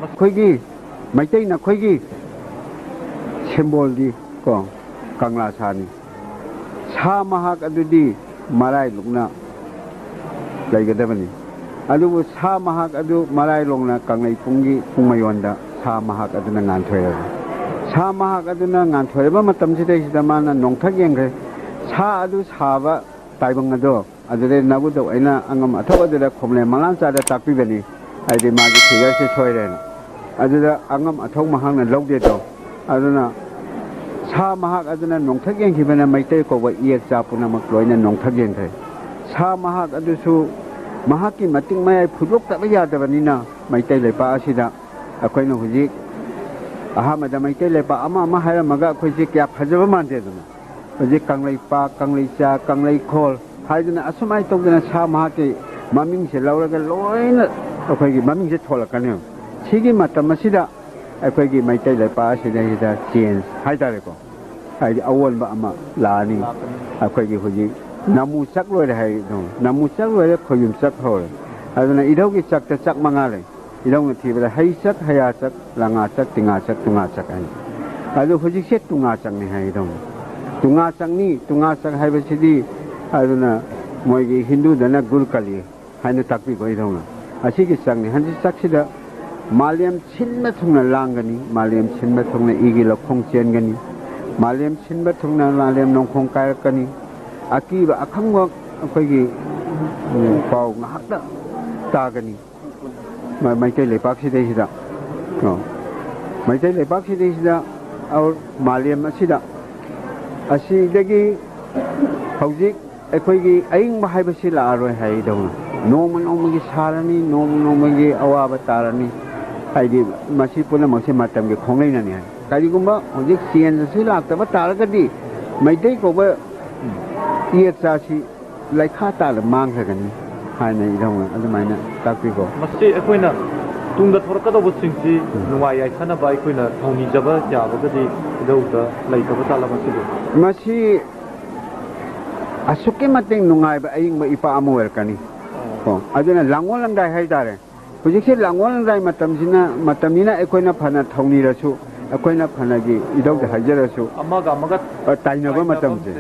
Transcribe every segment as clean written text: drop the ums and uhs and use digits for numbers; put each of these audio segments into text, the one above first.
ꯑꯩꯈꯣꯏꯒꯤ ꯃꯩꯇꯩꯅ ꯑꯩꯈꯣꯏꯒꯤ ꯁꯤꯝꯕꯣꯜꯗꯤ ꯀꯣ ꯀꯪꯂꯥ ꯁꯥꯅꯤ ꯁꯥ ꯃꯍꯥꯛ ꯑꯗꯨꯗꯤ ꯃꯔꯥꯏ ꯂꯨꯛꯅ ꯂꯩꯒꯗꯕꯅꯤ ꯑꯗꯨꯕꯨ ꯁꯥ ꯃꯍꯥꯛ ꯑꯗꯨ ꯃꯔꯥꯏ ꯂꯣꯡꯅ ꯀꯪꯂꯩꯄꯨꯡꯒꯤ ꯄꯨꯡꯃꯌꯣꯟꯗ ꯁꯥ ꯃꯍꯥꯛ ꯑꯗꯨꯅ ꯉꯥꯟꯊꯣꯏꯔꯕ ꯁꯥ ꯃꯍꯥꯛ ꯑꯗꯨꯅ ꯉꯥꯟꯊꯣꯏꯔꯕ ꯃꯇꯝꯁꯤꯗꯩꯁꯤꯗ ꯃꯥꯅ ꯅꯣꯡꯊꯛ ꯌꯦꯡꯈ꯭ꯔꯦ ꯁꯥ ꯑꯗꯨ ꯁꯥꯕ ꯇꯥꯏꯕꯪ ꯑꯗꯣ ꯑꯗꯨꯗꯩ ꯅꯕꯨꯗꯧ ꯑꯩꯅ ꯑꯉꯝ ꯑꯊꯧ ꯑꯗꯨꯗ ꯈꯣꯝꯂꯦꯟ ꯃꯉꯥꯟꯆꯥꯗ ꯇꯥꯛꯄꯤꯕꯅꯤ ꯍꯥꯏꯗꯤ ꯃꯥꯒꯤ ꯐꯤꯒꯔꯁꯦ ꯁꯣꯏꯔꯦꯅ ꯑꯗꯨꯗ ꯑꯉꯝ ꯑꯊꯧ ꯃꯍꯥꯛꯅ ꯂꯧꯗꯦꯗꯣ ꯑꯗꯨꯅ ꯁꯥ ꯃꯍꯥꯛ ꯑꯗꯨꯅ ꯅꯣꯡꯊꯛ ꯌꯦꯡꯈꯤꯕꯅ ꯃꯩꯇꯩ ꯀꯧꯕ ꯏꯌꯦꯛꯆꯥ ꯄꯨꯝꯅꯃꯛ ꯂꯣꯏꯅ ꯅꯣꯡꯊꯛ ꯌꯦꯡꯈ꯭ꯔꯦ ꯁꯥ ꯃꯍꯥꯛ ꯑꯗꯨꯁꯨ ꯃꯍꯥꯛꯀꯤ ꯃꯇꯤꯛ ꯃꯌꯥꯏ ꯐꯨꯗꯣꯛꯇꯕ ꯌꯥꯗꯕꯅꯤꯅ ꯃꯩꯇꯩ ꯂꯩꯄꯥꯛ ꯑꯁꯤꯗ ꯑꯩꯈꯣꯏꯅ ꯍꯧꯖꯤꯛ ꯑꯍꯥꯟꯕꯗ ꯃꯩꯇꯩ ꯂꯩꯄꯥꯛ ꯑꯃ ꯍꯥꯏꯔꯝꯃꯒ ꯑꯩꯈꯣꯏꯁꯤ ꯀꯌా ꯐꯖꯕ ꯃꯥꯟꯗꯦꯗꯅ ꯍꯧꯖꯤक कंगलैपाक कंगलैचा कंगलैखोल हाइदना असुमाय तौदना सा महाके ममिंग से लौरगा लोइना अखोइगी ममिंग से थोलकने सिगी मतम असिदा अखोइगी मैतै लेपा असिदा चेंज हाइतारेको हाइदि अवोनबा अमा लानी अखोइगी हुजिक नमु चक लोइरे हाइ नमु चक लोइरे खोयुम चक होरे अदना इदौगी चकता चक मंगाले इदौना थिबदा हाइ चक हया चक लंगा चक तिंगा चक तुंगा चक हाइ अदु हुजिक से तुंगा चकने हाइ इदौना तुंगा चकनी तुंगा चक हाइबसिदी अदुना मोइगी हिंदू दना गुरकली हाइना ताकपी को इदौना असिगी चकने हंजि चकसिदा मालेम छिनबा थुंगना लांगनी मालेम छिनबा थुंगना इगी लखोंग चेनगनी मालेम छिनबा थुंगना मालेम नोंखोंग कायरकनी अकीबा अखंगवा अखोइगी पाउ ngahakta तागनी मैतै लेपाक सिदैसिदा मैतै लेपाक सिदैसिदा और मालेम असिदा असिदगी हौजिक अखोइगी अइंग हाइबसि लारोय हाइदौना नोम नोमगी सारनी नोम नोमगी अवाबा तारनी हाइदि मसि पुनमसे मतमगे खोंगैनानि हाइ कारिगुम्बा हौजिक चेंज सि लाक्तबा तारगदि मैतै कोबा इयेचासि लाइखा ताल मांगखगनी हाइना इदौना अदुमाइना ताकपिको मसि अखोइना तुंग थोरकदबसिंगसि नुवाय याइसनबा अखोइना थौनिजबा याबगदि इदौदा लैतबा ताला मसिदो मसि असुके मतेंग नुंगाइबा अइंगबा इपा अमो वेरकनी को अदुना लांगोल लंगाइ हाइदारे हुजिकसे लांगोल लंगाइ मतमनिना अखोइना फना थौनिरसु अखोइना फनागी इदौदा हाइजरसु अमगा ताइनबा मतमसे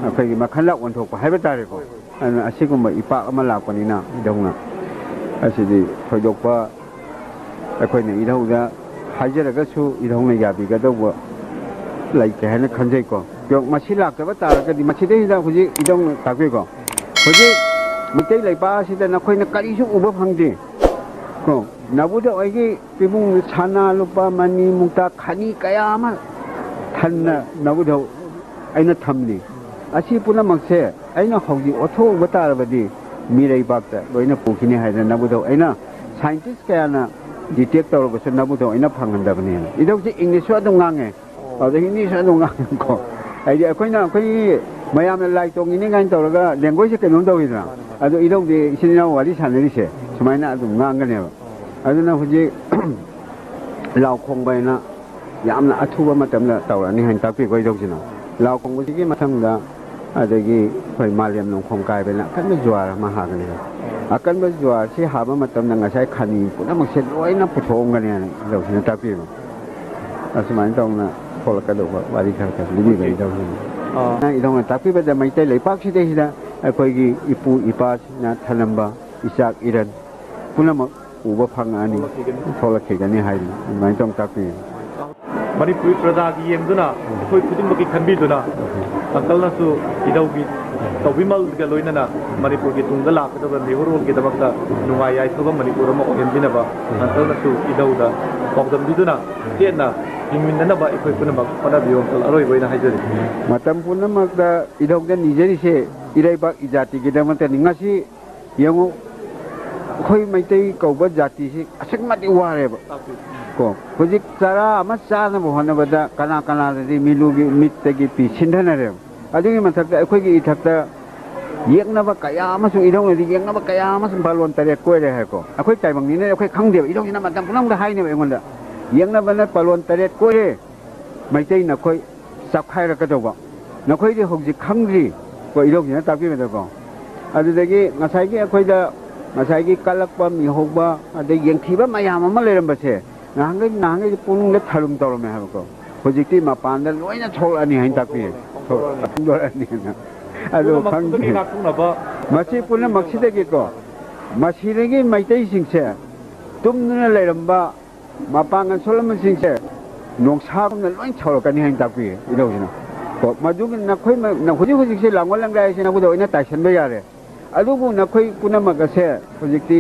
अखोइगी मखनला ओंथोकपा हाइबा तारेको अदुना असिगुम्बा इपा अमा लापनिना इदौना असिदि थोइदोकपा अखोइना इदौदा हाइजरगसु इदौना याबिगदौबा लाइके हाइना खंजैको यो मसि लाक्तबा तारगदि मसिदैदा हुजिक इदौना ताकपेको हुजिक मितै लैपा असिदा नखोइना करिसु उबा फंगदे को नबुदा ओइगी पिबुंग साना लुपा मनी मुक्ता खनी कया अमा थन्ना नबुदा अइना थमनी असि पुनमक्से अइना हौजि ओथोबा तारबदि मिरैबाक्ता लोइना पुखिने हाइदा नबुदा अइना साइंटिस्ट कयाना डिटेक्ट तौरबसु नबुदा अइना फंगंदबने इदौसे इंग्लिश अदुम ngange अदु हिंदी अदुम ngange को आइदि अखोइना अखोइ मयामना लाइ तोंगिने गाइन तौरगा लैंग्वेज केनोम तौइदना अदु इदौदि इसिना वारि सानरिसे सुमाइना अदुम ngangaनेबा अदुना हुजि लाउ खोंबाइना यामना अथुबा मतमना तौरनि हाइन ताकपि को इदौसिना लाउ खोंबसिगी मथंगदा अदगी खै मालेम नोंखों कायबेना कन्बा ज्वार मा हागने अकन्बा ज्वार से हाबा मतमना ngasai khani पुनमसे लोइना पुथोंगने इदौसिना ताकपि असुमाइन तौना खोलकदोबा वारि खरका लिबि गई दौसिना इदौना ताकपिबदा मैतै लैपाक सिदैसिदा अखोइगी इपु इपासिना थलंबा इचाक इरन पुनमक उबा फंगानी खोलखिगनी हाइरि इमाइन तौं ताकपि मणिपुरी प्रजागी येंगदुना अखोइ खुदिमकी खनबिदुना अंकलनासु इदौगी तौबिमलगा लोइनना मणिपुरगी तुंगदा लाकदबा मिहोरोलगी दबकता नुवाय याइसबा मणिपुर अमा ओहेंबिनबा अंकलनासु इदौदा पौदमबिदुना तेना हिंमिननबा अखोइ पुनमक पनाबियो अंकल अरोइबोइना हाइजरि मतम पुनमकदा इदौदा निजरिसे इरैबाक इजातिगी दमते निंगासि यंगो अखोइ मैतै कौबा जातिसि असकमति वारेबा को हुजिक चारा अमा चानबा होनबदा कना कनादि मिलुगी मित्तगी पि सिन्धनरे अदुगी मथक्ता अखोइगी इथक्ता येंगनबा कया अमसु इदौनदि येंगनबा कया अमसु बालोन तरे कोइरे हाइको अखोइ ताइबंगनिने अखोइ खंगदेबा इदौसिना मतम पुनमदा हाइनेबा एंगोंदा येंगनबना बालोन तरे कोइरे मैतै नखोइ चापखाइरकदौबा नखोइदि हौजिक खंग्रि को इदौसिना ताकपिबदको अदुदगी ngasai gi akhoi da ꯉꯁꯥꯏꯒꯤ ꯀꯜꯂꯛꯄ ꯃꯤꯍꯧꯕ ꯑꯗꯩ ꯌꯦꯡꯊꯤꯕ ꯃꯌꯥꯝ ꯑꯃ ꯂꯩꯔꯝꯕꯁꯦ ꯅꯍꯥꯟꯈꯩ ꯄꯨꯛꯅꯤꯡꯗ ꯊꯔꯨꯝ ꯇꯧꯔꯝꯃꯦ ꯍꯥꯏꯕꯀꯣ ꯍꯧꯖꯤꯛꯇꯤ ꯃꯄꯥꯟꯗ ꯂꯣꯏꯅ ꯊꯣꯛꯂꯛꯑꯅꯤ ꯍꯥꯏꯅ ꯇꯥꯛꯄꯤꯌꯦ ꯊꯣꯛꯂꯛꯑꯅꯤꯅ ꯑꯗꯨ ꯈꯪꯗꯦ ꯃꯁꯤ ꯄꯨꯝꯅꯃꯛꯁꯤꯗꯒꯤꯀꯣ ꯃꯁꯤꯗꯒꯤ ꯃꯩꯇꯩꯁꯤꯡꯁꯦ ꯇꯨꯝꯗꯨꯅ ꯂꯩꯔꯝꯕ ꯃꯄꯥꯡꯒꯜ ꯁꯣꯜꯂꯝꯕꯁꯤꯡꯁꯦ ꯅꯣꯡꯁꯥꯒꯨꯝꯅ ꯂꯣꯏ ꯁꯧꯔꯛꯀꯅꯤ ꯍꯥꯏꯅ ꯇꯥꯛꯄꯤꯌꯦ ꯏꯙꯧꯁꯤꯅ ꯃꯗꯨꯒꯤ ꯅꯈꯣꯏ ꯍꯧꯖꯤꯛꯁꯦ ꯂꯥꯡꯒꯣꯜ ꯂꯪꯒꯥꯏꯁꯦ ꯅꯈꯣꯏꯗ ꯑꯣꯏꯅ ꯇꯥꯏꯁꯟꯕ ꯌꯥꯔꯦ ꯑꯗꯨꯕꯨ ꯅꯈꯣꯏ ꯄꯨꯝꯅꯃꯛ ꯑꯁꯦ ꯍꯧꯖꯤꯛꯇꯤ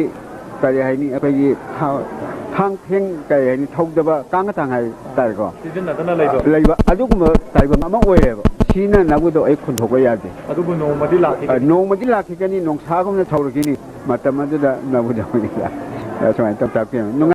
ꯀꯔꯤ ꯍꯥꯏꯅꯤ ꯑꯩꯈꯣꯏꯒꯤ ꯊꯥꯡ ꯊꯦꯡ ꯀꯔꯤ ꯍꯥꯏꯅꯤ ꯊꯧꯗꯕ ꯀꯥꯡꯒ ꯍꯥꯏ ꯇꯥꯔꯦꯀꯣ ꯁꯤꯖꯤꯟꯅꯗꯅ ꯂꯩꯕ ꯑꯗꯨꯒꯨꯝꯕ ꯇꯥꯏꯕꯪ ꯑꯃ ꯑꯣꯏꯔꯦꯕ ꯁꯤꯅ ꯅꯈꯣꯏꯗꯣ ꯑꯩ ꯈꯨꯟꯊꯣꯛꯄ ꯌꯥꯗꯦ ꯑꯗꯨꯕꯨ ꯅꯣꯡꯃꯗꯤ ꯂꯥꯛꯈꯤꯒꯅꯤ ꯅꯣꯡꯁꯥꯒꯨꯝꯅ ꯊꯧꯔꯛꯈꯤꯅꯤ ꯃꯇꯝ ꯑꯗꯨꯗ ꯅꯈꯣꯏꯗ ꯁꯨꯃꯥꯏꯅ ꯇꯥꯛꯄꯤꯔꯝꯃꯤ